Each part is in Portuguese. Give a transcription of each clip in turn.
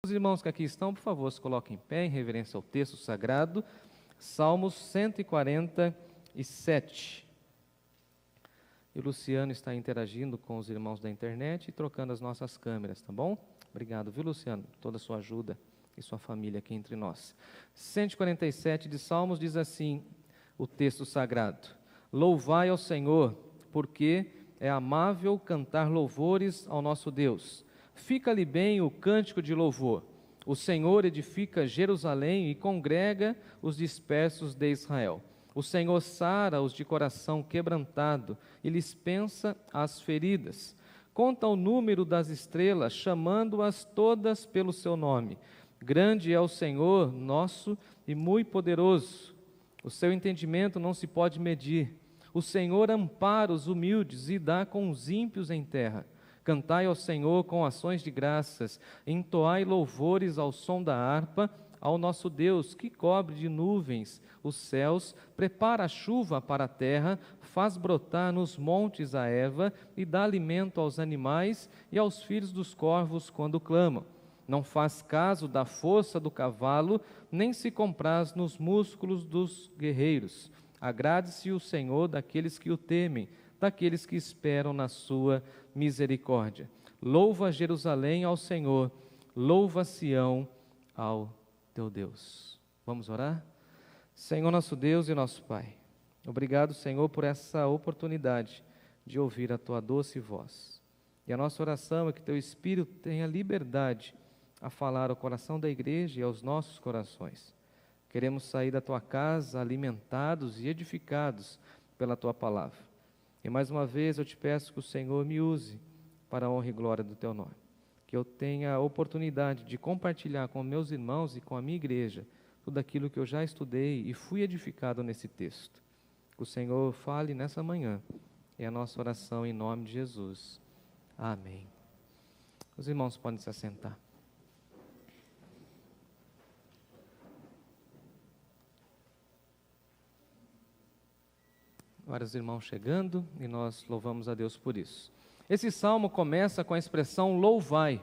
Os irmãos que aqui estão, por favor, se coloquem em pé em reverência ao texto sagrado, Salmos 147. E o Luciano está interagindo com os irmãos da internet e trocando as nossas câmeras, tá bom? Obrigado, viu, Luciano? Toda a sua ajuda e sua família aqui entre nós. 147 de Salmos diz assim, o texto sagrado: Louvai ao Senhor, porque é amável cantar louvores ao nosso Deus. Fica-lhe bem o cântico de louvor. O Senhor edifica Jerusalém e congrega os dispersos de Israel. O Senhor sara os de coração quebrantado e lhes pensa as feridas. Conta o número das estrelas, chamando-as todas pelo seu nome. Grande é o Senhor nosso e muito poderoso. O seu entendimento não se pode medir. O Senhor ampara os humildes e dá com os ímpios em terra. Cantai ao Senhor com ações de graças, entoai louvores ao som da harpa, ao nosso Deus, que cobre de nuvens os céus, prepara a chuva para a terra, faz brotar nos montes a erva e dá alimento aos animais e aos filhos dos corvos quando clamam. Não faz caso da força do cavalo, nem se compraz nos músculos dos guerreiros. Agrade-se o Senhor daqueles que o temem, daqueles que esperam na sua misericórdia. Louva Jerusalém ao Senhor, louva Sião ao teu Deus. Vamos orar? Senhor nosso Deus e nosso Pai, obrigado, Senhor, por essa oportunidade de ouvir a tua doce voz. E a nossa oração é que teu Espírito tenha liberdade a falar ao coração da igreja e aos nossos corações. Queremos sair da tua casa alimentados e edificados pela tua palavra. E mais uma vez eu te peço que o Senhor me use para a honra e glória do teu nome. Que eu tenha a oportunidade de compartilhar com meus irmãos e com a minha igreja tudo aquilo que eu já estudei e fui edificado nesse texto. Que o Senhor fale nessa manhã. É a nossa oração em nome de Jesus. Amém. Os irmãos podem se assentar. Vários irmãos chegando e nós louvamos a Deus por isso. Esse salmo começa com a expressão louvai,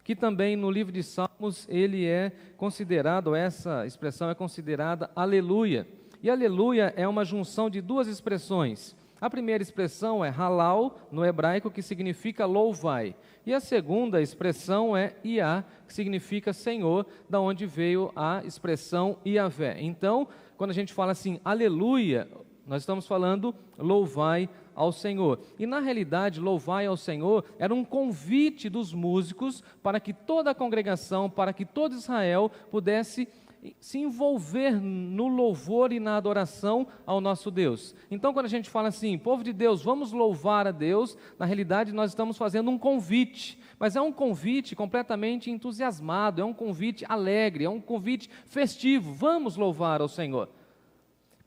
que também no livro de Salmos ele é considerado, essa expressão é considerada aleluia. E aleluia é uma junção de duas expressões. A primeira expressão é halal, no hebraico, que significa louvai. E a segunda expressão é Iá, que significa Senhor, da onde veio a expressão Iavé. Então, quando a gente fala assim, aleluia, nós estamos falando louvai ao Senhor. E na realidade, louvai ao Senhor era um convite dos músicos para que toda a congregação, para que todo Israel pudesse se envolver no louvor e na adoração ao nosso Deus. Então, quando a gente fala assim, povo de Deus, vamos louvar a Deus, na realidade nós estamos fazendo um convite, mas é um convite completamente entusiasmado, é um convite alegre, é um convite festivo, vamos louvar ao Senhor.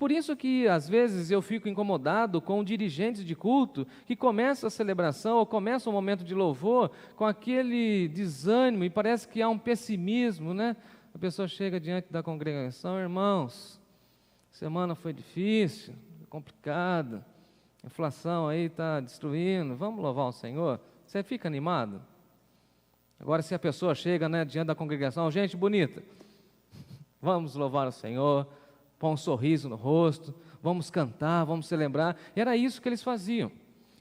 Por isso que, às vezes, eu fico incomodado com dirigentes de culto que começam a celebração ou começam o momento de louvor com aquele desânimo e parece que há um pessimismo, né? A pessoa chega diante da congregação, irmãos, semana foi difícil, complicada, a inflação aí está destruindo, vamos louvar o Senhor? Você fica animado? Agora, se a pessoa chega, né, diante da congregação, gente bonita, vamos louvar o Senhor, põe um sorriso no rosto, vamos cantar, vamos celebrar. E era isso que eles faziam.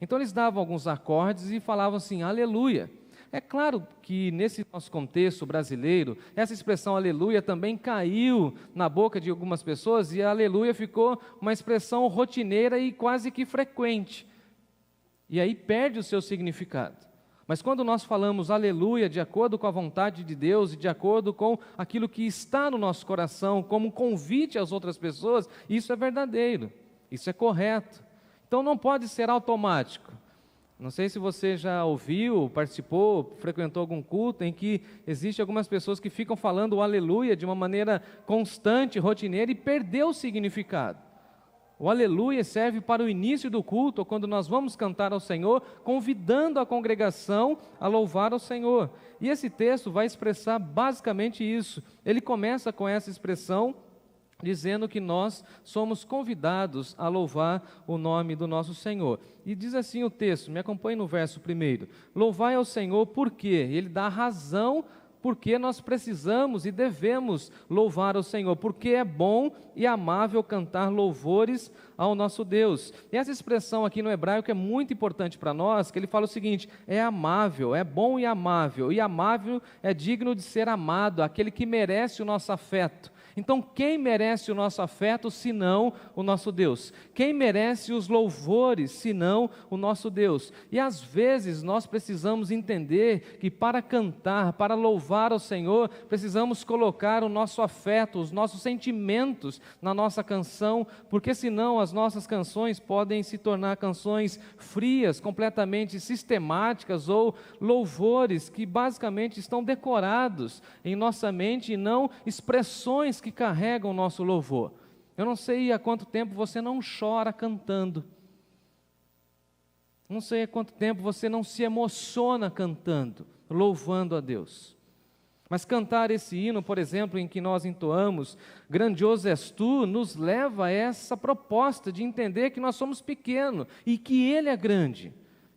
Então eles davam alguns acordes e falavam assim, aleluia. É claro que nesse nosso contexto brasileiro, essa expressão aleluia também caiu na boca de algumas pessoas e a aleluia ficou uma expressão rotineira e quase que frequente. E aí perde o seu significado. Mas quando nós falamos aleluia, de acordo com a vontade de Deus e de acordo com aquilo que está no nosso coração, como um convite às outras pessoas, isso é verdadeiro, isso é correto. Então não pode ser automático. Não sei se você já ouviu, participou, frequentou algum culto em que existem algumas pessoas que ficam falando o aleluia de uma maneira constante, rotineira e perdeu o significado. O aleluia serve para o início do culto, quando nós vamos cantar ao Senhor, convidando a congregação a louvar ao Senhor. E esse texto vai expressar basicamente isso. Ele começa com essa expressão, dizendo que nós somos convidados a louvar o nome do nosso Senhor. E diz assim o texto, me acompanhe no verso 1. Louvai ao Senhor porque Ele dá razão porque nós precisamos e devemos louvar o Senhor, porque é bom e amável cantar louvores ao nosso Deus. E essa expressão aqui no hebraico é muito importante para nós, que ele fala o seguinte: é amável, é bom e amável é digno de ser amado, aquele que merece o nosso afeto. Então, quem merece o nosso afeto, senão o nosso Deus? Quem merece os louvores, senão o nosso Deus? E às vezes nós precisamos entender que para cantar, para louvar ao Senhor, precisamos colocar o nosso afeto, os nossos sentimentos na nossa canção, porque senão as nossas canções podem se tornar canções frias, completamente sistemáticas, ou louvores que basicamente estão decorados em nossa mente e não expressões que carregam o nosso louvor. Eu não sei há quanto tempo você não chora cantando. Não sei há quanto tempo você não se emociona cantando, louvando a Deus. Mas cantar esse hino, por exemplo, em que nós entoamos, grandioso és tu, nos leva a essa proposta de entender que nós somos pequenos e que Ele é grande.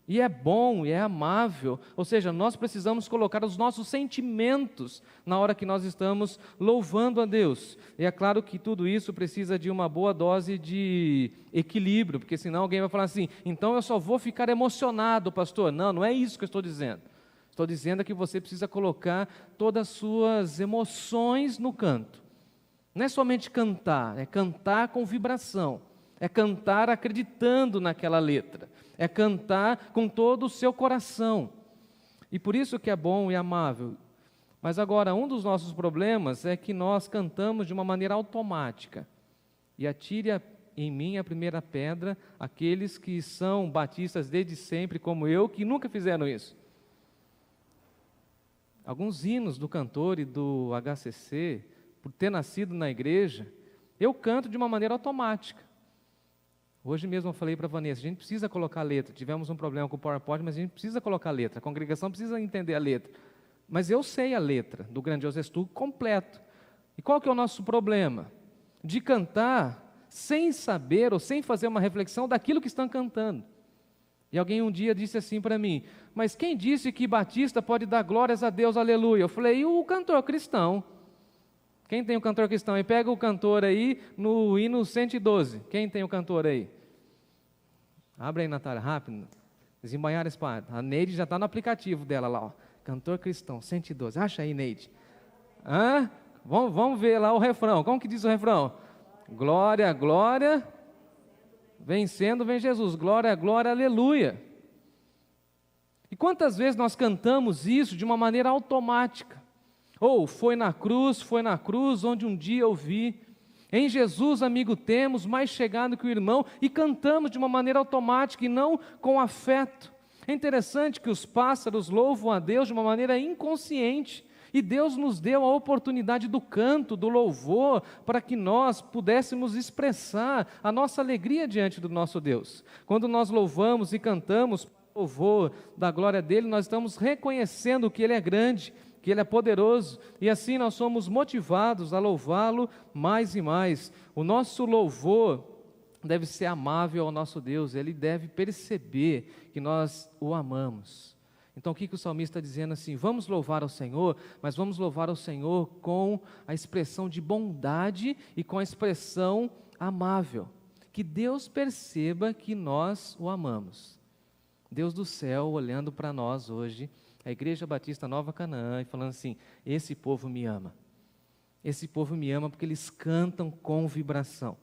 E é bom, e é amável, ou seja, nós precisamos colocar os nossos sentimentos na hora que nós estamos louvando a Deus. E é claro que tudo isso precisa de uma boa dose de equilíbrio, porque senão alguém vai falar assim: então eu só vou ficar emocionado, pastor. Não, não é isso que eu estou dizendo. Estou dizendo que você precisa colocar todas as suas emoções no canto. Não é somente cantar, é cantar com vibração, é cantar acreditando naquela letra, é cantar com todo o seu coração. E por isso que é bom e amável. Mas agora, um dos nossos problemas é que nós cantamos de uma maneira automática. E atire em mim a primeira pedra aqueles que são batistas desde sempre, como eu, que nunca fizeram isso. Alguns hinos do cantor e do HCC, por ter nascido na igreja, eu canto de uma maneira automática. Hoje mesmo eu falei para a Vanessa, a gente precisa colocar a letra. Tivemos um problema com o PowerPoint, mas a gente precisa colocar a letra. A congregação precisa entender a letra. Mas eu sei a letra do Grandioso És Tu completo. E qual que é o nosso problema? De cantar sem saber ou sem fazer uma reflexão daquilo que estão cantando. E alguém um dia disse assim para mim: mas quem disse que batista pode dar glórias a Deus, aleluia? Eu falei: e o cantor cristão? Quem tem o cantor cristão? E pega o cantor aí no hino 112. Quem tem o cantor aí? Abre aí, Natália, rápido. Desembanhar a espada. A Neide já está no aplicativo dela lá, ó. Cantor cristão, 112. Acha aí, Neide. Hã? Vamos ver lá o refrão. Como que diz o refrão? Glória, glória. Vencendo, vem Jesus. Glória, glória, aleluia. E quantas vezes nós cantamos isso de uma maneira automática? Ou foi na cruz, onde um dia eu vi. Em Jesus, amigo, temos, mais chegado que o irmão, e cantamos de uma maneira automática e não com afeto. É interessante que os pássaros louvam a Deus de uma maneira inconsciente, e Deus nos deu a oportunidade do canto, do louvor, para que nós pudéssemos expressar a nossa alegria diante do nosso Deus. Quando nós louvamos e cantamos o louvor da glória dele, nós estamos reconhecendo que ele é grande, que Ele é poderoso, e assim nós somos motivados a louvá-lo mais e mais. O nosso louvor deve ser amável ao nosso Deus, Ele deve perceber que nós o amamos. Então o que o salmista está dizendo assim? Vamos louvar ao Senhor, mas vamos louvar ao Senhor com a expressão de bondade e com a expressão amável. Que Deus perceba que nós o amamos. Deus do céu olhando para nós hoje, a Igreja Batista Nova Canaã, e falando assim: esse povo me ama. Esse povo me ama porque eles cantam com vibração.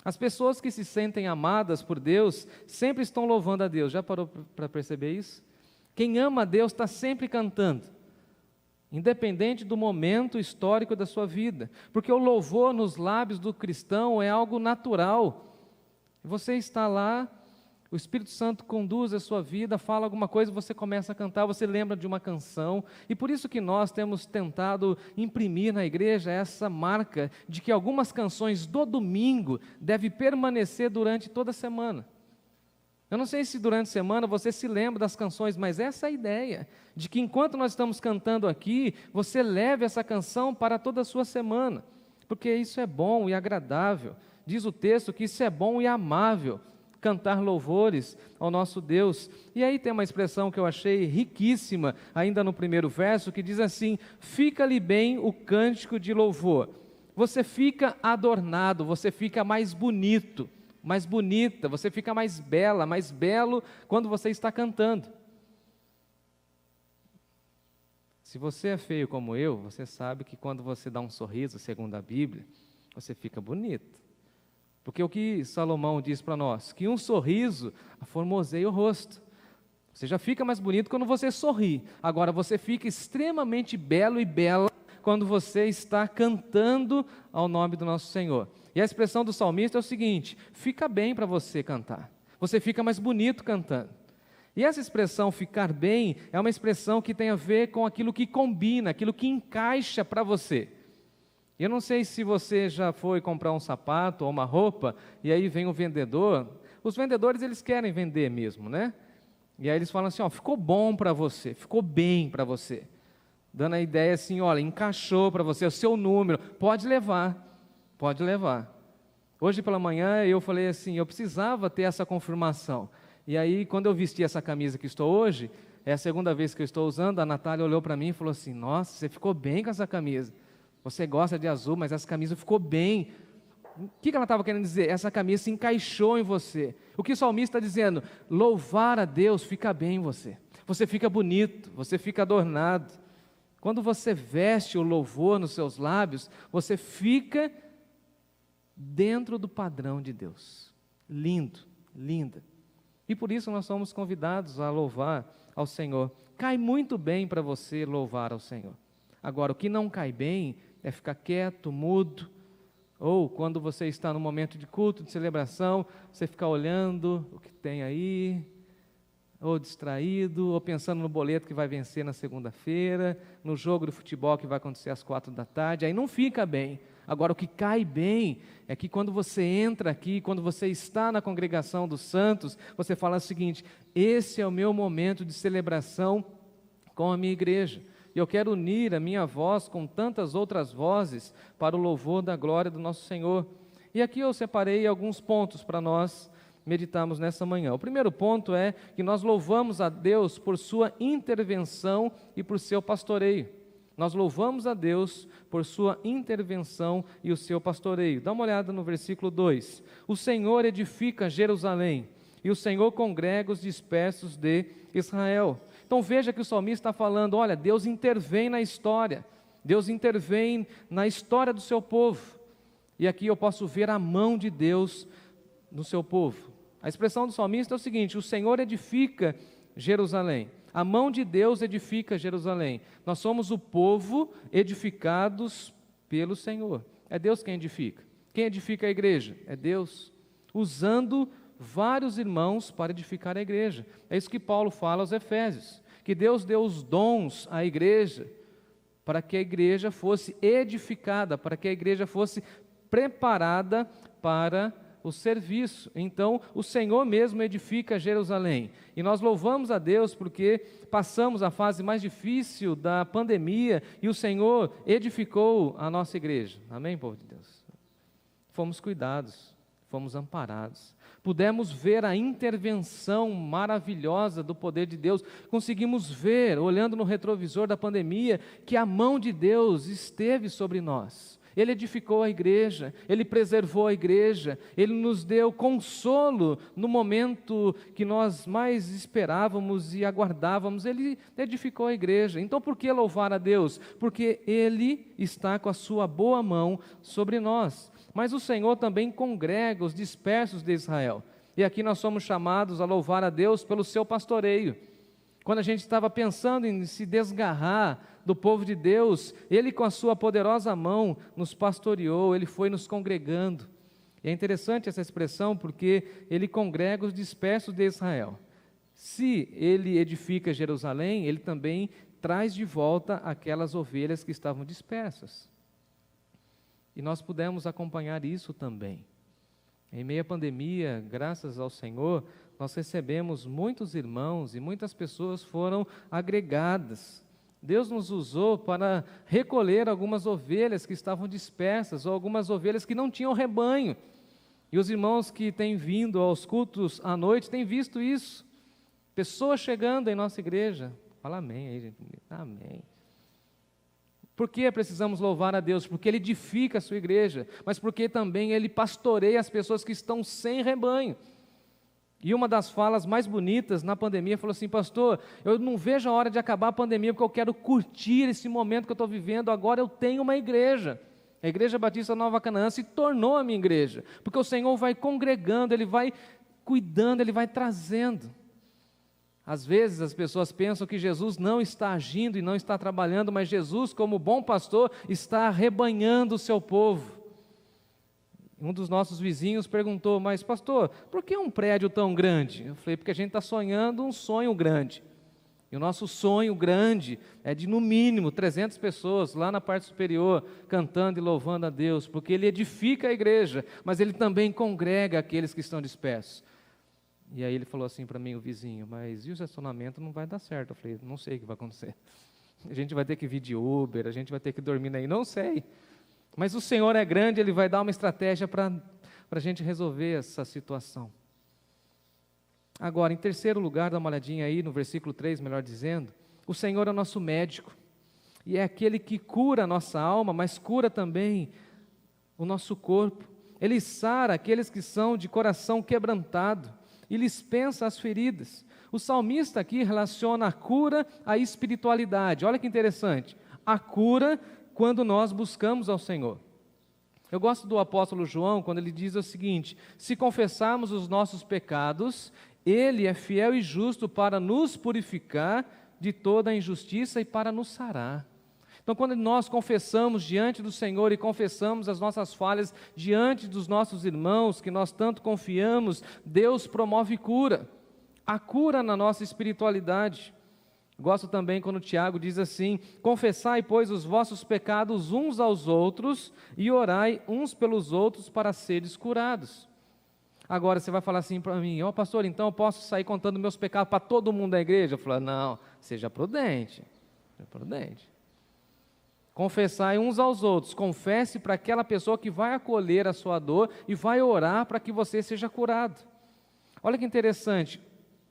As pessoas que se sentem amadas por Deus sempre estão louvando a Deus. Já parou para perceber isso? Quem ama a Deus está sempre cantando, independente do momento histórico da sua vida, porque o louvor nos lábios do cristão é algo natural. Você está lá, o Espírito Santo conduz a sua vida, fala alguma coisa, você começa a cantar, você lembra de uma canção, e por isso que nós temos tentado imprimir na igreja essa marca de que algumas canções do domingo devem permanecer durante toda a semana. Eu não sei se durante a semana você se lembra das canções, mas essa é a ideia, de que enquanto nós estamos cantando aqui, você leve essa canção para toda a sua semana, porque isso é bom e agradável. Diz o texto que isso é bom e amável cantar louvores ao nosso Deus. E aí tem uma expressão que eu achei riquíssima, ainda no primeiro verso, que diz assim: fica-lhe bem o cântico de louvor. Você fica adornado, você fica mais bonito, mais bonita, você fica mais bela, mais belo quando você está cantando. Se você é feio como eu, você sabe que quando você dá um sorriso, segundo a Bíblia, você fica bonito. Porque o que Salomão diz para nós? Que um sorriso aformoseia o rosto. Você já fica mais bonito quando você sorri. Agora, você fica extremamente belo e bela quando você está cantando ao nome do nosso Senhor. E a expressão do salmista é o seguinte: fica bem para você cantar. Você fica mais bonito cantando. E essa expressão ficar bem é uma expressão que tem a ver com aquilo que combina, aquilo que encaixa para você. Eu não sei se você já foi comprar um sapato ou uma roupa, e aí vem o vendedor. Os vendedores, eles querem vender mesmo, né? E aí eles falam assim, ó, ficou bom para você, ficou bem para você. Dando a ideia assim, olha, encaixou para você, o seu número, pode levar, pode levar. Hoje pela manhã eu falei assim, eu precisava ter essa confirmação. E aí, quando eu vesti essa camisa que estou hoje, é a segunda vez que eu estou usando, a Natália olhou para mim e falou assim, nossa, você ficou bem com essa camisa. Você gosta de azul, mas essa camisa ficou bem. O que ela estava querendo dizer? Essa camisa se encaixou em você. O que o salmista está dizendo? Louvar a Deus fica bem em você. Você fica bonito, você fica adornado. Quando você veste o louvor nos seus lábios, você fica dentro do padrão de Deus. Lindo, linda. E por isso nós somos convidados a louvar ao Senhor. Cai muito bem para você louvar ao Senhor. Agora, o que não cai bem é ficar quieto, mudo, ou quando você está no momento de culto, de celebração, você ficar olhando o que tem aí, ou distraído, ou pensando no boleto que vai vencer na segunda-feira, no jogo de futebol que vai acontecer às 4 da tarde, aí não fica bem. Agora, o que cai bem é que quando você entra aqui, quando você está na congregação dos santos, você fala o seguinte, esse é o meu momento de celebração com a minha igreja. E eu quero unir a minha voz com tantas outras vozes para o louvor da glória do nosso Senhor. E aqui eu separei alguns pontos para nós meditarmos nessa manhã. O primeiro ponto é que nós louvamos a Deus por sua intervenção e por seu pastoreio. Nós louvamos a Deus por sua intervenção e o seu pastoreio. Dá uma olhada no versículo 2. O Senhor edifica Jerusalém, e o Senhor congrega os dispersos de Israel. Então veja que o salmista está falando, olha, Deus intervém na história. Deus intervém na história do seu povo. E aqui eu posso ver a mão de Deus no seu povo. A expressão do salmista é o seguinte, o Senhor edifica Jerusalém. A mão de Deus edifica Jerusalém. Nós somos o povo edificados pelo Senhor. É Deus quem edifica. Quem edifica a igreja? É Deus. Usando vários irmãos para edificar a igreja. É isso que Paulo fala aos Efésios. Que Deus deu os dons à igreja para que a igreja fosse edificada, para que a igreja fosse preparada para o serviço. Então, o Senhor mesmo edifica Jerusalém. E nós louvamos a Deus porque passamos a fase mais difícil da pandemia e o Senhor edificou a nossa igreja. Amém, povo de Deus? Fomos cuidados, fomos amparados. Pudemos ver a intervenção maravilhosa do poder de Deus. Conseguimos ver, olhando no retrovisor da pandemia, que a mão de Deus esteve sobre nós. Ele edificou a igreja, Ele preservou a igreja, Ele nos deu consolo no momento que nós mais esperávamos e aguardávamos, Ele edificou a igreja. Então por que louvar a Deus? Porque Ele está com a sua boa mão sobre nós. Mas o Senhor também congrega os dispersos de Israel. E aqui nós somos chamados a louvar a Deus pelo seu pastoreio. Quando a gente estava pensando em se desgarrar do povo de Deus, Ele com a sua poderosa mão nos pastoreou, Ele foi nos congregando. E é interessante essa expressão porque Ele congrega os dispersos de Israel. Se Ele edifica Jerusalém, Ele também traz de volta aquelas ovelhas que estavam dispersas. E nós pudemos acompanhar isso também. Em meio à pandemia, graças ao Senhor, nós recebemos muitos irmãos e muitas pessoas foram agregadas. Deus nos usou para recolher algumas ovelhas que estavam dispersas ou algumas ovelhas que não tinham rebanho. E os irmãos que têm vindo aos cultos à noite têm visto isso. Pessoas chegando em nossa igreja. Fala amém aí, gente. Amém. Por que precisamos louvar a Deus? Porque Ele edifica a sua igreja, mas porque também Ele pastoreia as pessoas que estão sem rebanho. E uma das falas mais bonitas na pandemia falou assim: pastor, eu não vejo a hora de acabar a pandemia porque eu quero curtir esse momento que eu estou vivendo. Agora eu tenho uma igreja. A Igreja Batista Nova Canaã se tornou a minha igreja, porque o Senhor vai congregando, Ele vai cuidando, Ele vai trazendo. Às vezes as pessoas pensam que Jesus não está agindo e não está trabalhando, mas Jesus, como bom pastor, está arrebanhando o seu povo. Um dos nossos vizinhos perguntou: mas pastor, por que um prédio tão grande? Eu falei: porque a gente está sonhando um sonho grande. E o nosso sonho grande é de, no mínimo, 300 pessoas lá na parte superior, cantando e louvando a Deus, porque Ele edifica a igreja, mas Ele também congrega aqueles que estão dispersos. E aí ele falou assim para mim, o vizinho: mas e o estacionamento não vai dar certo? Eu falei: não sei o que vai acontecer. A gente vai ter que vir de Uber, a gente vai ter que dormir aí, não sei. Mas o Senhor é grande, Ele vai dar uma estratégia para a gente resolver essa situação. Agora, em terceiro lugar, dá uma olhadinha aí no versículo 3, melhor dizendo, o Senhor é o nosso médico, e é aquele que cura a nossa alma, mas cura também o nosso corpo. Ele sara aqueles que são de coração quebrantado, e lhes pensa as feridas. O salmista aqui relaciona a cura à espiritualidade. Olha que interessante, a cura quando nós buscamos ao Senhor. Eu gosto do apóstolo João, quando ele diz o seguinte: se confessarmos os nossos pecados, Ele é fiel e justo para nos purificar de toda a injustiça e para nos sarar. Então, quando nós confessamos diante do Senhor e confessamos as nossas falhas diante dos nossos irmãos, que nós tanto confiamos, Deus promove cura, a cura na nossa espiritualidade. Gosto também quando o Tiago diz assim: confessai, pois, os vossos pecados uns aos outros e orai uns pelos outros para seres curados. Agora você vai falar assim para mim: ó pastor, então eu posso sair contando meus pecados para todo mundo da igreja? Eu falo: não, seja prudente, seja prudente. Confessai uns aos outros, confesse para aquela pessoa que vai acolher a sua dor e vai orar para que você seja curado. Olha que interessante,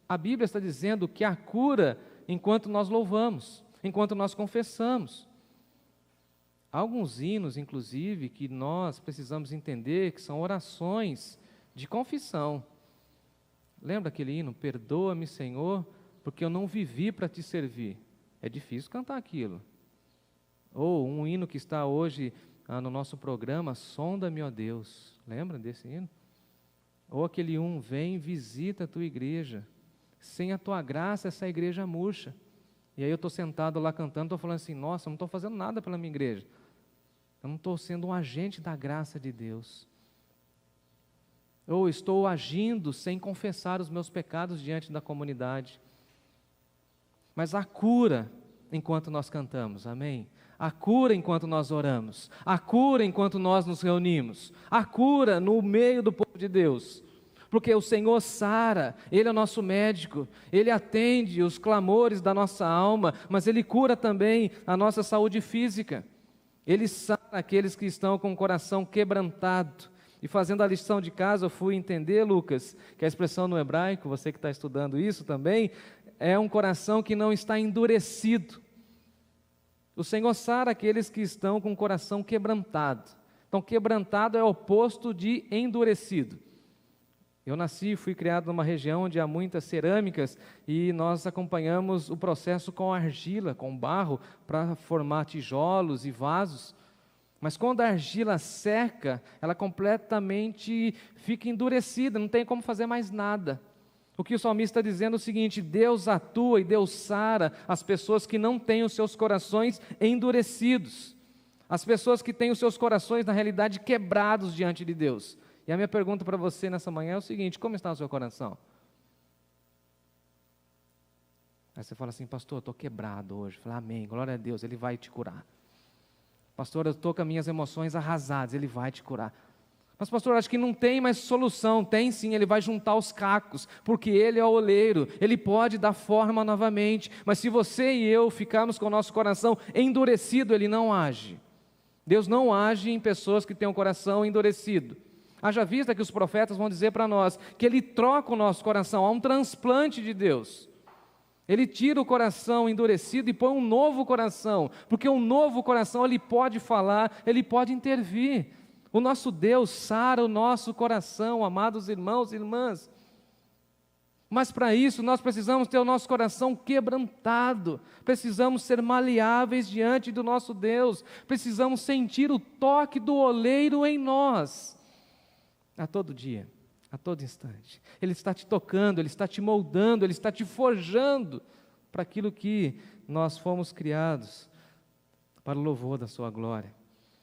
a Bíblia está dizendo que há cura enquanto nós louvamos, enquanto nós confessamos. Há alguns hinos, inclusive, que nós precisamos entender que são orações de confissão. Lembra aquele hino? Perdoa-me, Senhor, porque eu não vivi para te servir. É difícil cantar aquilo. Ou um hino que está hoje no nosso programa, Sonda-me, ó Deus. Lembra desse hino? Ou aquele vem, visita a tua igreja. Sem a tua graça, essa igreja murcha. E aí eu estou sentado lá cantando, estou falando assim: nossa, eu não estou fazendo nada pela minha igreja. Eu não estou sendo um agente da graça de Deus. Ou estou agindo sem confessar os meus pecados diante da comunidade. Mas há cura enquanto nós cantamos, amém? Há cura enquanto nós oramos, há cura enquanto nós nos reunimos, há cura no meio do povo de Deus, porque o Senhor sara, Ele é o nosso médico, Ele atende os clamores da nossa alma, mas Ele cura também a nossa saúde física, Ele sara aqueles que estão com o coração quebrantado. E fazendo a lição de casa, eu fui entender, Lucas, que a expressão no hebraico, você que está estudando isso também, é um coração que não está endurecido. O Senhor sara aqueles que estão com o coração quebrantado. Então, quebrantado é o oposto de endurecido. Eu nasci e fui criado numa região onde há muitas cerâmicas e nós acompanhamos o processo com argila, com barro, para formar tijolos e vasos. Mas quando a argila seca, ela completamente fica endurecida, não tem como fazer mais nada. O que o salmista está dizendo é o seguinte: Deus atua e Deus sara as pessoas que não têm os seus corações endurecidos. As pessoas que têm os seus corações, na realidade, quebrados diante de Deus. E a minha pergunta para você nessa manhã é o seguinte: como está o seu coração? Aí você fala assim: pastor, eu estou quebrado hoje. Fala: amém, glória a Deus, Ele vai te curar. Pastor, eu estou com as minhas emoções arrasadas, Ele vai te curar. Mas pastor, acho que não tem mais solução. Tem sim, Ele vai juntar os cacos, porque Ele é o oleiro, Ele pode dar forma novamente. Mas se você e eu ficarmos com o nosso coração endurecido, Ele não age. Deus não age em pessoas que têm o coração endurecido. Haja vista que os profetas vão dizer para nós que Ele troca o nosso coração, há um transplante de Deus. Ele tira o coração endurecido e põe um novo coração, porque um novo coração Ele pode falar, Ele pode intervir. O nosso Deus sara o nosso coração, amados irmãos e irmãs. Mas para isso nós precisamos ter o nosso coração quebrantado, precisamos ser maleáveis diante do nosso Deus, precisamos sentir o toque do oleiro em nós, a todo dia, a todo instante. Ele está te tocando, Ele está te moldando, Ele está te forjando para aquilo que nós fomos criados, para o louvor da sua glória.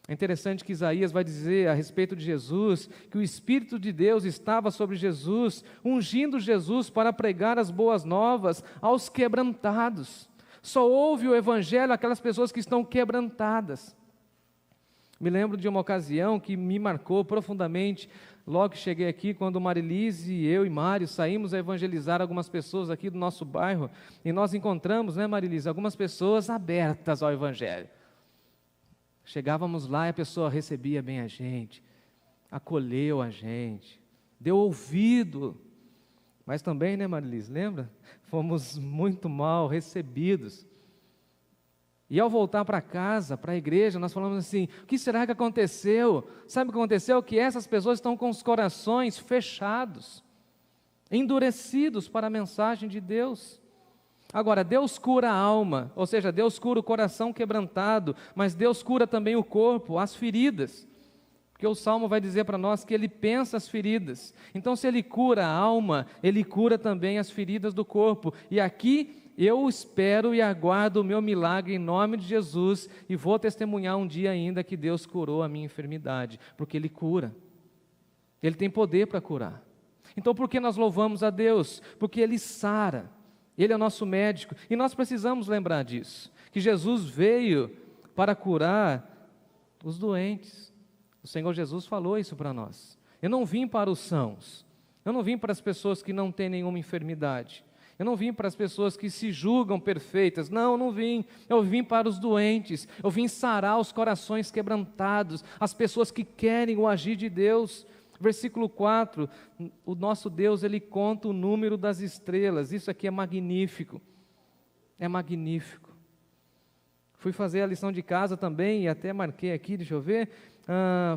É interessante que Isaías vai dizer a respeito de Jesus, que o Espírito de Deus estava sobre Jesus, ungindo Jesus para pregar as boas novas aos quebrantados. Só ouve o Evangelho aquelas pessoas que estão quebrantadas. Me lembro de uma ocasião que me marcou profundamente, logo que cheguei aqui, quando Marilise, eu e Mário saímos a evangelizar algumas pessoas aqui do nosso bairro, e nós encontramos, Marilise, algumas pessoas abertas ao Evangelho. Chegávamos lá e a pessoa recebia bem a gente, acolheu a gente, deu ouvido, mas também, Marilise, lembra? Fomos muito mal recebidos. E ao voltar para casa, para a igreja, nós falamos assim, o que será que aconteceu? Sabe o que aconteceu? Que essas pessoas estão com os corações fechados, endurecidos para a mensagem de Deus. Agora, Deus cura a alma, ou seja, Deus cura o coração quebrantado, mas Deus cura também o corpo, as feridas. Porque o Salmo vai dizer para nós que Ele pensa as feridas. Então, se Ele cura a alma, Ele cura também as feridas do corpo. E aqui eu espero e aguardo o meu milagre em nome de Jesus e vou testemunhar um dia ainda que Deus curou a minha enfermidade, porque Ele cura. Ele tem poder para curar. Então, por que nós louvamos a Deus? Porque Ele sara. Ele é o nosso médico, e nós precisamos lembrar disso, que Jesus veio para curar os doentes. O Senhor Jesus falou isso para nós. Eu não vim para os sãos, eu não vim para as pessoas que não têm nenhuma enfermidade, eu não vim para as pessoas que se julgam perfeitas, não, eu não vim, eu vim para os doentes, eu vim sarar os corações quebrantados, as pessoas que querem o agir de Deus. Versículo 4, o nosso Deus, Ele conta o número das estrelas. Isso aqui é magnífico, é magnífico. Fui fazer a lição de casa também, e até marquei aqui, deixa eu ver,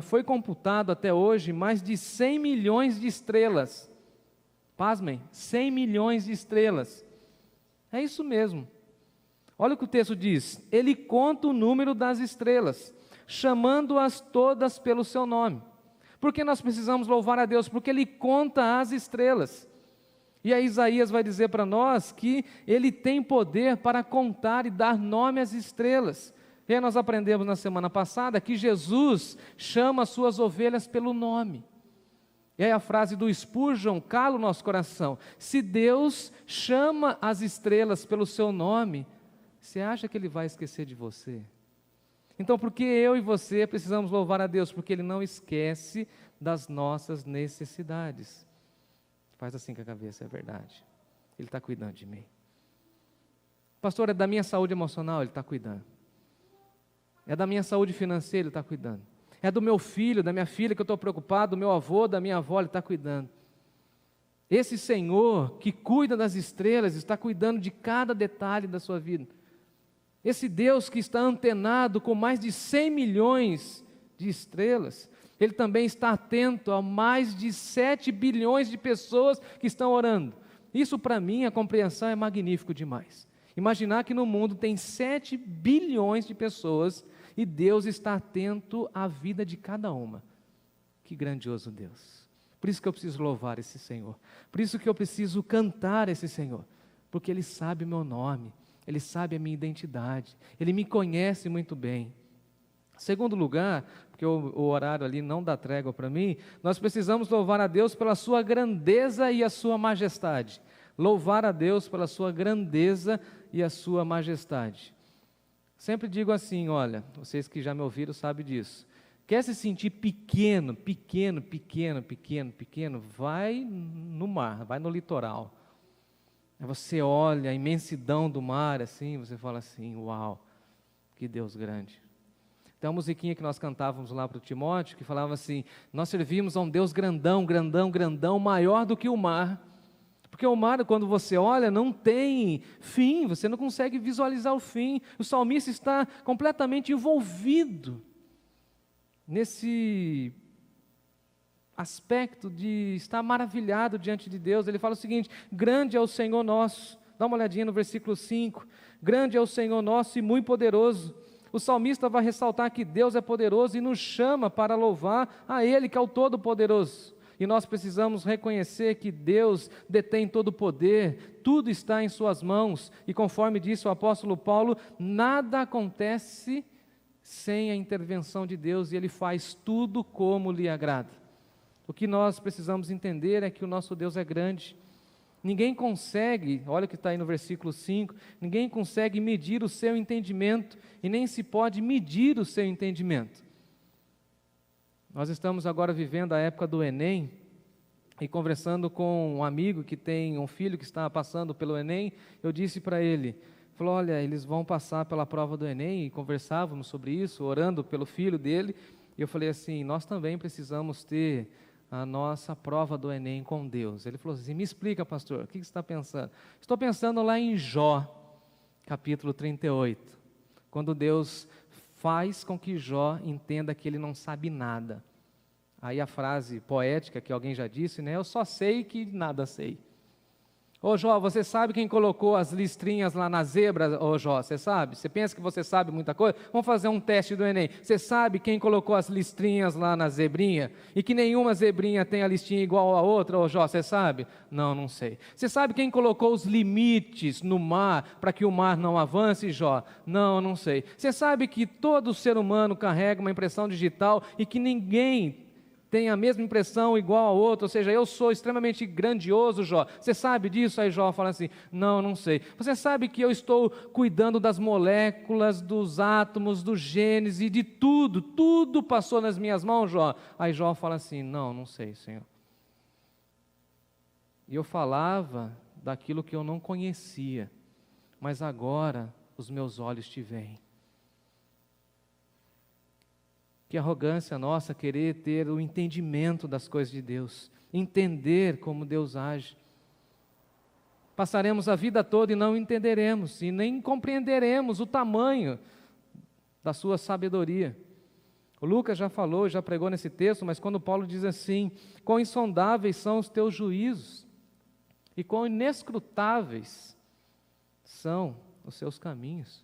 foi computado até hoje mais de 100 milhões de estrelas. Pasmem, 100 milhões de estrelas. É isso mesmo. Olha o que o texto diz, Ele conta o número das estrelas, chamando-as todas pelo seu nome. Por que nós precisamos louvar a Deus? Porque Ele conta as estrelas. E aí Isaías vai dizer para nós que Ele tem poder para contar e dar nome às estrelas. E aí nós aprendemos na semana passada que Jesus chama as suas ovelhas pelo nome. E aí a frase do Spurgeon cala o nosso coração. Se Deus chama as estrelas pelo seu nome, você acha que Ele vai esquecer de você? Então, por que eu e você precisamos louvar a Deus? Porque Ele não esquece das nossas necessidades. Faz assim com a cabeça, é verdade. Ele está cuidando de mim. Pastor, é da minha saúde emocional? Ele está cuidando. É da minha saúde financeira? Ele está cuidando. É do meu filho, da minha filha que eu estou preocupado, do meu avô, da minha avó? Ele está cuidando. Esse Senhor que cuida das estrelas está cuidando de cada detalhe da sua vida. Esse Deus que está antenado com mais de 100 milhões de estrelas, Ele também está atento a mais de 7 bilhões de pessoas que estão orando. Isso para mim, a compreensão é magnífico demais. Imaginar que no mundo tem 7 bilhões de pessoas e Deus está atento à vida de cada uma. Que grandioso Deus. Por isso que eu preciso louvar esse Senhor. Por isso que eu preciso cantar esse Senhor. Porque Ele sabe o meu nome. Ele sabe a minha identidade, Ele me conhece muito bem. Segundo lugar, porque o horário ali não dá trégua para mim, nós precisamos louvar a Deus pela sua grandeza e a sua majestade. Louvar a Deus pela sua grandeza e a sua majestade. Sempre digo assim, olha, vocês que já me ouviram sabem disso. Quer se sentir pequeno, vai no mar, vai no litoral. Aí você olha a imensidão do mar assim, você fala assim, uau, que Deus grande. Tem uma musiquinha que nós cantávamos lá para o Timóteo, que falava assim: nós servimos a um Deus grandão, grandão, grandão, maior do que o mar. Porque o mar, quando você olha, não tem fim, você não consegue visualizar o fim. O salmista está completamente envolvido nesse aspecto de estar maravilhado diante de Deus. Ele fala o seguinte: grande é o Senhor nosso. Dá uma olhadinha no versículo 5. Grande é o Senhor nosso e muito poderoso. O salmista vai ressaltar que Deus é poderoso e nos chama para louvar a Ele, que é o Todo-Poderoso. E nós precisamos reconhecer que Deus detém todo o poder, tudo está em suas mãos, e conforme disse o apóstolo Paulo, nada acontece sem a intervenção de Deus, e Ele faz tudo como lhe agrada. O que nós precisamos entender é que o nosso Deus é grande. Ninguém consegue, olha o que está aí no versículo 5, ninguém consegue medir o seu entendimento, e nem se pode medir o seu entendimento. Nós estamos agora vivendo a época do Enem, e conversando com um amigo que tem um filho que está passando pelo Enem, eu disse para ele, falou, olha, eles vão passar pela prova do Enem, e conversávamos sobre isso, orando pelo filho dele, e eu falei assim, nós também precisamos ter a nossa prova do Enem com Deus. Ele falou assim, me explica, pastor, o que você está pensando? Estou pensando lá em Jó, capítulo 38, quando Deus faz com que Jó entenda que ele não sabe nada. Aí a frase poética que alguém já disse, né? Eu só sei que nada sei. Ô Jó, você sabe quem colocou as listrinhas lá na zebra? Ô Jó, você sabe? Você pensa que você sabe muita coisa? Vamos fazer um teste do Enem. Você sabe quem colocou as listrinhas lá na zebrinha? E que nenhuma zebrinha tem a listinha igual a outra? Ô Jó, você sabe? Não, não sei. Você sabe quem colocou os limites no mar para que o mar não avance, Jó? Não, não sei. Você sabe que todo ser humano carrega uma impressão digital e que ninguém tem a mesma impressão igual a outro, ou seja, eu sou extremamente grandioso, Jó. Você sabe disso? Aí Jó fala assim, não, não sei. Você sabe que eu estou cuidando das moléculas, dos átomos, dos genes e de tudo, tudo passou nas minhas mãos, Jó. Aí Jó fala assim, não, não sei, Senhor. E eu falava daquilo que eu não conhecia, mas agora os meus olhos te veem. Que arrogância nossa querer ter o entendimento das coisas de Deus, entender como Deus age. Passaremos a vida toda e não entenderemos, e nem compreenderemos o tamanho da sua sabedoria. O Lucas já falou, já pregou nesse texto, mas quando Paulo diz assim, quão insondáveis são os teus juízos, e quão inescrutáveis são os seus caminhos.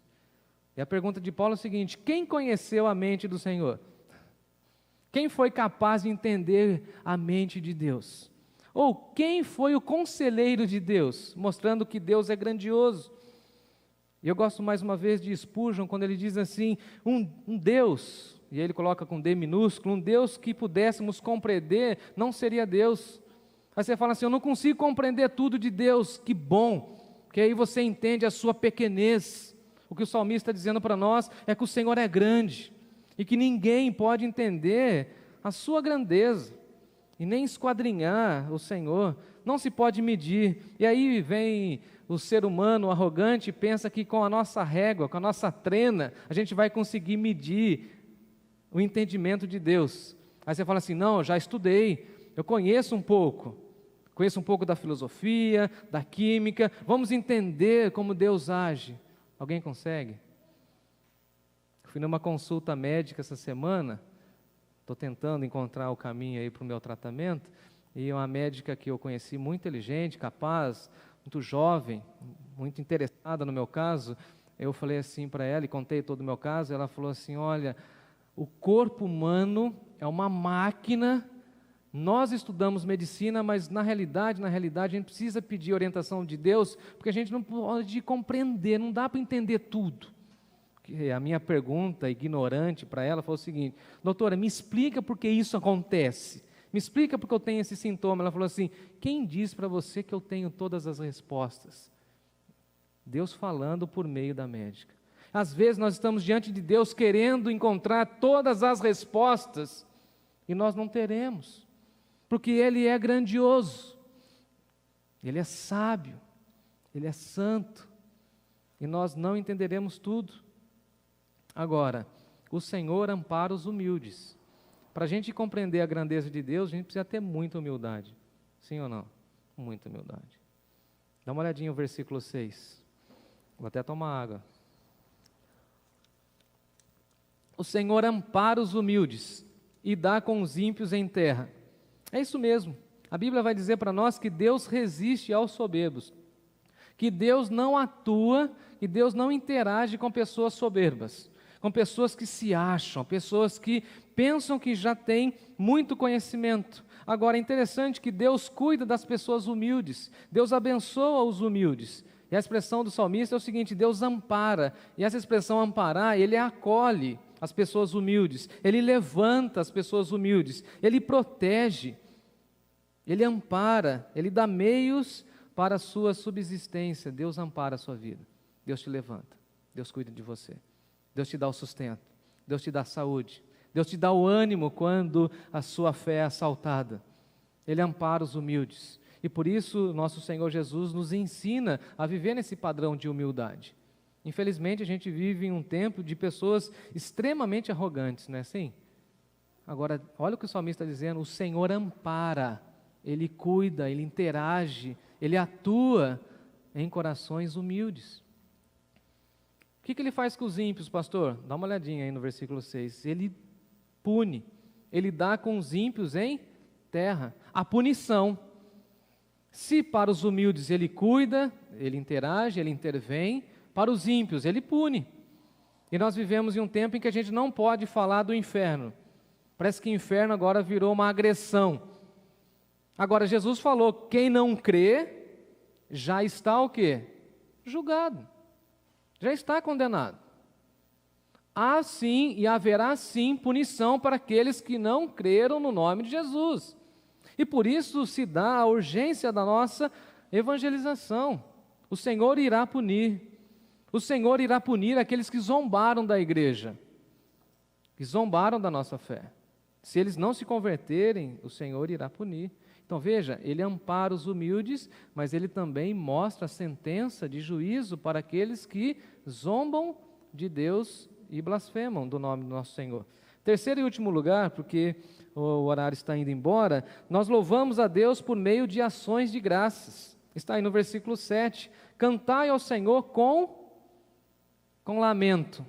E a pergunta de Paulo é a seguinte, quem conheceu a mente do Senhor? Quem foi capaz de entender a mente de Deus? Ou quem foi o conselheiro de Deus, mostrando que Deus é grandioso? E eu gosto mais uma vez de Spurgeon, quando ele diz assim, um Deus, e ele coloca com D minúsculo, um Deus que pudéssemos compreender, não seria Deus. Aí você fala assim, eu não consigo compreender tudo de Deus, que bom, porque aí você entende a sua pequenez. O que o salmista está dizendo para nós é que o Senhor é grande, e que ninguém pode entender a sua grandeza, e nem esquadrinhar o Senhor, não se pode medir. E aí vem o ser humano arrogante e pensa que com a nossa régua, com a nossa trena, a gente vai conseguir medir o entendimento de Deus. Aí você fala assim, não, eu já estudei, eu conheço um pouco da filosofia, da química, vamos entender como Deus age. Alguém consegue? Fui numa consulta médica essa semana, estou tentando encontrar o caminho aí para o meu tratamento, e uma médica que eu conheci, muito inteligente, capaz, muito jovem, muito interessada no meu caso, eu falei assim para ela, e contei todo o meu caso, ela falou assim, olha, o corpo humano é uma máquina, nós estudamos medicina, mas na realidade a gente precisa pedir orientação de Deus, porque a gente não pode compreender, não dá para entender tudo. A minha pergunta ignorante para ela foi o seguinte, doutora, me explica por que isso acontece, me explica por que eu tenho esse sintoma. Ela falou assim, quem diz para você que eu tenho todas as respostas? Deus falando por meio da médica. Às vezes nós estamos diante de Deus querendo encontrar todas as respostas, e nós não teremos, porque Ele é grandioso, Ele é sábio, Ele é santo, e nós não entenderemos tudo. Agora, o Senhor ampara os humildes. Para a gente compreender a grandeza de Deus, a gente precisa ter muita humildade. Sim ou não? Muita humildade. Dá uma olhadinha no versículo 6. Vou até tomar água. O Senhor ampara os humildes e dá com os ímpios em terra. É isso mesmo. A Bíblia vai dizer para nós que Deus resiste aos soberbos, que Deus não atua, que Deus não interage com pessoas soberbas, com pessoas que se acham, pessoas que pensam que já têm muito conhecimento. Agora, é interessante que Deus cuida das pessoas humildes, Deus abençoa os humildes. E a expressão do salmista é o seguinte: Deus ampara, e essa expressão amparar, Ele acolhe as pessoas humildes, Ele levanta as pessoas humildes, Ele protege, Ele ampara, Ele dá meios para a sua subsistência. Deus ampara a sua vida, Deus te levanta, Deus cuida de você, Deus te dá o sustento, Deus te dá saúde, Deus te dá o ânimo quando a sua fé é assaltada. Ele ampara os humildes, e por isso nosso Senhor Jesus nos ensina a viver nesse padrão de humildade. Infelizmente a gente vive em um tempo de pessoas extremamente arrogantes, não é assim? Agora, olha o que o salmista está dizendo: o Senhor ampara, Ele cuida, Ele interage, Ele atua em corações humildes. O que Ele faz com os ímpios, pastor? Dá uma olhadinha aí no versículo 6. Ele pune, Ele dá com os ímpios em terra. A punição. Se para os humildes Ele cuida, Ele interage, Ele intervém, para os ímpios Ele pune. E nós vivemos em um tempo em que a gente não pode falar do inferno. Parece que o inferno agora virou uma agressão. Agora, Jesus falou: quem não crê, já está o quê? Julgado. Já está condenado. Há sim e haverá sim punição para aqueles que não creram no nome de Jesus. E por isso se dá a urgência da nossa evangelização. O Senhor irá punir. O Senhor irá punir aqueles que zombaram da igreja, que zombaram da nossa fé. Se eles não se converterem, o Senhor irá punir. Então veja, Ele ampara os humildes, mas Ele também mostra a sentença de juízo para aqueles que zombam de Deus e blasfemam do nome do nosso Senhor. Terceiro e último lugar, porque o horário está indo embora, nós louvamos a Deus por meio de ações de graças. Está aí no versículo 7. Cantai ao Senhor com lamento,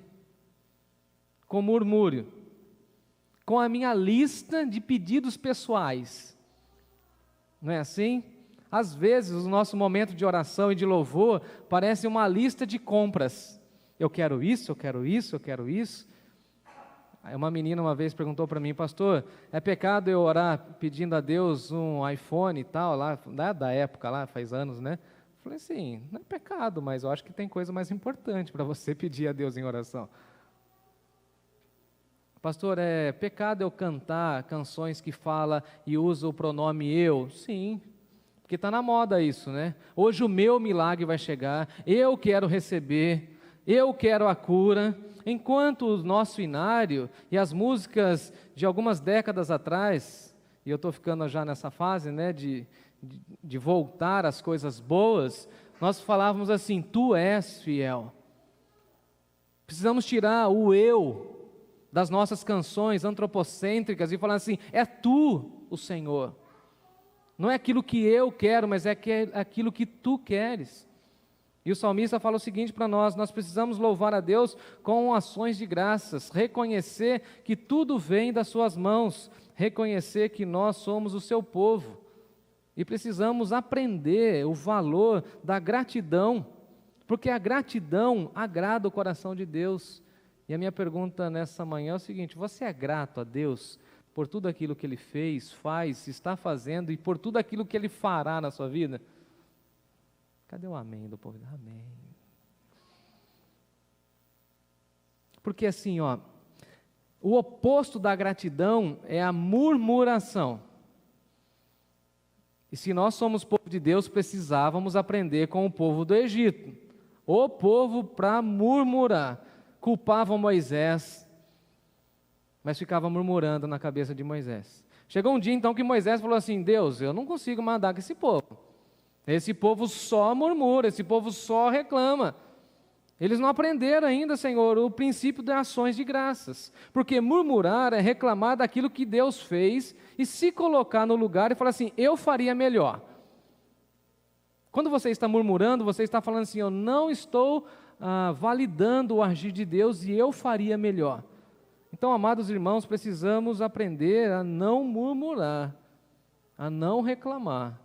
com murmúrio, com a minha lista de pedidos pessoais. Não é assim? Às vezes o nosso momento de oração e de louvor parece uma lista de compras. Eu quero isso, eu quero isso, eu quero isso. Aí uma menina uma vez perguntou para mim: pastor, é pecado eu orar pedindo a Deus um iPhone e tal, lá da época, lá faz anos, né? Eu falei assim: não é pecado, mas eu acho que tem coisa mais importante para você pedir a Deus em oração. Pastor, é pecado eu cantar canções que fala e usa o pronome eu? Sim, porque está na moda isso, né? Hoje o meu milagre vai chegar, eu quero receber, eu quero a cura. Enquanto o nosso inário e as músicas de algumas décadas atrás, e eu estou ficando já nessa fase, né, de voltar às coisas boas, nós falávamos assim: tu és fiel. Precisamos tirar o eu das nossas canções antropocêntricas e falar assim: é tu o Senhor. Não é aquilo que eu quero, mas é aquilo que tu queres. E o salmista fala o seguinte para nós: nós precisamos louvar a Deus com ações de graças, reconhecer que tudo vem das suas mãos, reconhecer que nós somos o seu povo. E precisamos aprender o valor da gratidão, porque a gratidão agrada o coração de Deus. E a minha pergunta nessa manhã é o seguinte: você é grato a Deus por tudo aquilo que Ele fez, faz, está fazendo e por tudo aquilo que Ele fará na sua vida? Cadê o amém do povo? Amém. Porque assim, o oposto da gratidão é a murmuração. E se nós somos povo de Deus, precisávamos aprender com o povo do Egito. O povo para murmurar. Culpavam Moisés, mas ficava murmurando na cabeça de Moisés. Chegou um dia então que Moisés falou assim: Deus, eu não consigo mandar com esse povo. Esse povo só murmura, esse povo só reclama. Eles não aprenderam ainda, Senhor, o princípio das ações de graças. Porque murmurar é reclamar daquilo que Deus fez e se colocar no lugar e falar assim, eu faria melhor. Quando você está murmurando, você está falando assim, eu não estou validando o agir de Deus e eu faria melhor. Então, amados irmãos, precisamos aprender a não murmurar, a não reclamar.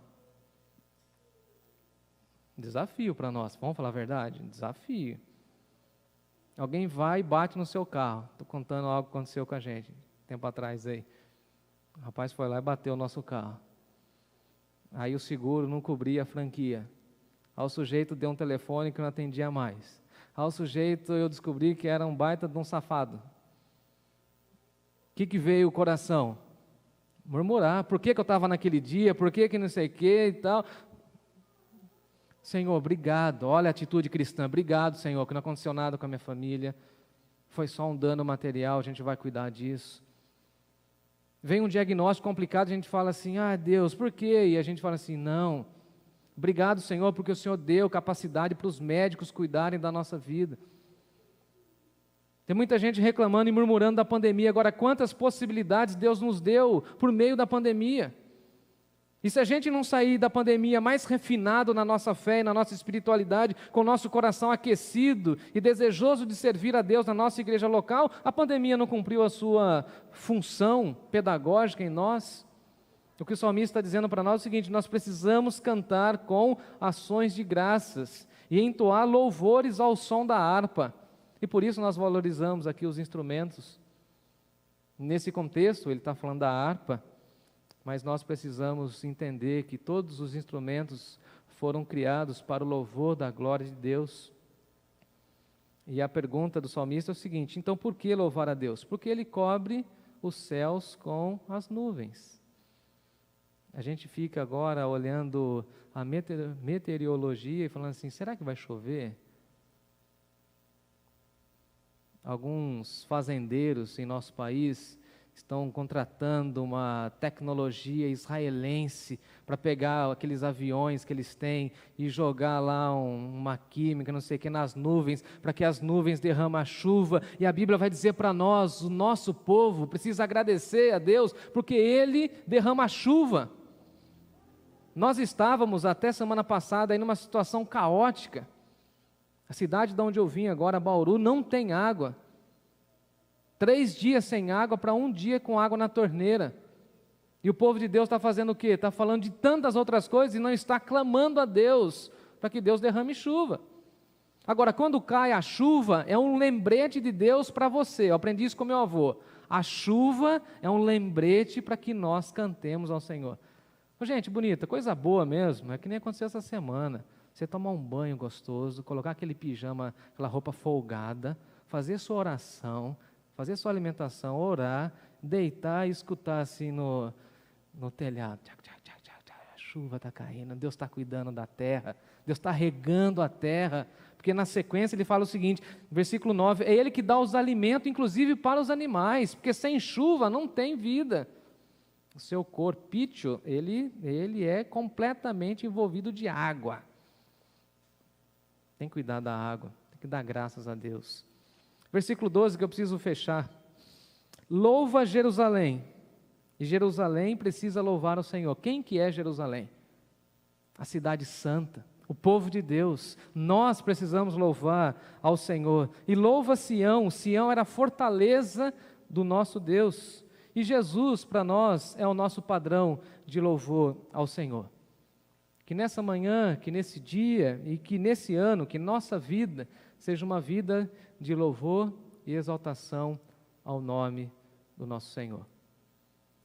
Desafio para nós, vamos falar a verdade? Desafio. Alguém vai e bate no seu carro. Estou contando algo que aconteceu com a gente, tempo atrás aí. O rapaz foi lá e bateu o nosso carro. Aí o seguro não cobria a franquia. Aí o sujeito deu um telefone que não atendia mais. Aí o sujeito, eu descobri que era um baita de um safado. O que veio o coração? Murmurar. Por que eu estava naquele dia? Por que não sei o que e tal? Senhor, obrigado. Olha a atitude cristã. Obrigado, Senhor, que não aconteceu nada com a minha família. Foi só um dano material, a gente vai cuidar disso. Vem um diagnóstico complicado, a gente fala assim, Deus, por quê? E a gente fala assim, não. Obrigado, Senhor, porque o Senhor deu capacidade para os médicos cuidarem da nossa vida. Tem muita gente reclamando e murmurando da pandemia. Agora, quantas possibilidades Deus nos deu por meio da pandemia? E se a gente não sair da pandemia mais refinado na nossa fé e na nossa espiritualidade, com o nosso coração aquecido e desejoso de servir a Deus na nossa igreja local, a pandemia não cumpriu a sua função pedagógica em nós. O que o salmista está dizendo para nós é o seguinte, nós precisamos cantar com ações de graças e entoar louvores ao som da harpa. E por isso nós valorizamos aqui os instrumentos. Nesse contexto, ele está falando da harpa, mas nós precisamos entender que todos os instrumentos foram criados para o louvor da glória de Deus. E a pergunta do salmista é o seguinte, então por que louvar a Deus? Porque Ele cobre os céus com as nuvens. A gente fica agora olhando a meteorologia e falando assim, será que vai chover? Alguns fazendeiros em nosso país estão contratando uma tecnologia israelense para pegar aqueles aviões que eles têm e jogar lá uma química, não sei o que, nas nuvens, para que as nuvens derramem a chuva. E a Bíblia vai dizer para nós, o nosso povo precisa agradecer a Deus, porque Ele derrama a chuva. Nós estávamos até semana passada aí numa situação caótica. A cidade de onde eu vim agora, Bauru, não tem água. 3 dias sem água para 1 dia com água na torneira. E o povo de Deus está fazendo o quê? Está falando de tantas outras coisas e não está clamando a Deus para que Deus derrame chuva. Agora, quando cai a chuva, é um lembrete de Deus para você. Eu aprendi isso com meu avô. A chuva é um lembrete para que nós cantemos ao Senhor. Gente, bonita, coisa boa mesmo, é que nem aconteceu essa semana. Você tomar um banho gostoso, colocar aquele pijama, aquela roupa folgada, fazer sua oração, fazer sua alimentação, orar, deitar e escutar assim no telhado. A chuva está caindo, Deus está cuidando da terra, Deus está regando a terra. Porque na sequência ele fala o seguinte, versículo 9, é Ele que dá os alimentos, inclusive para os animais, porque sem chuva não tem vida. O seu corpício, ele é completamente envolvido de água. Tem que cuidar da água, tem que dar graças a Deus. Versículo 12, que eu preciso fechar. Louva Jerusalém. E Jerusalém precisa louvar o Senhor. Quem que é Jerusalém? A cidade santa, o povo de Deus. Nós precisamos louvar ao Senhor. E louva Sião. Sião era a fortaleza do nosso Deus. E Jesus, para nós, é o nosso padrão de louvor ao Senhor. Que nessa manhã, que nesse dia e que nesse ano, que nossa vida seja uma vida de louvor e exaltação ao nome do nosso Senhor.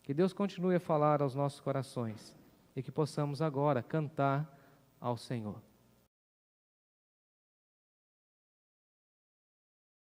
Que Deus continue a falar aos nossos corações e que possamos agora cantar ao Senhor.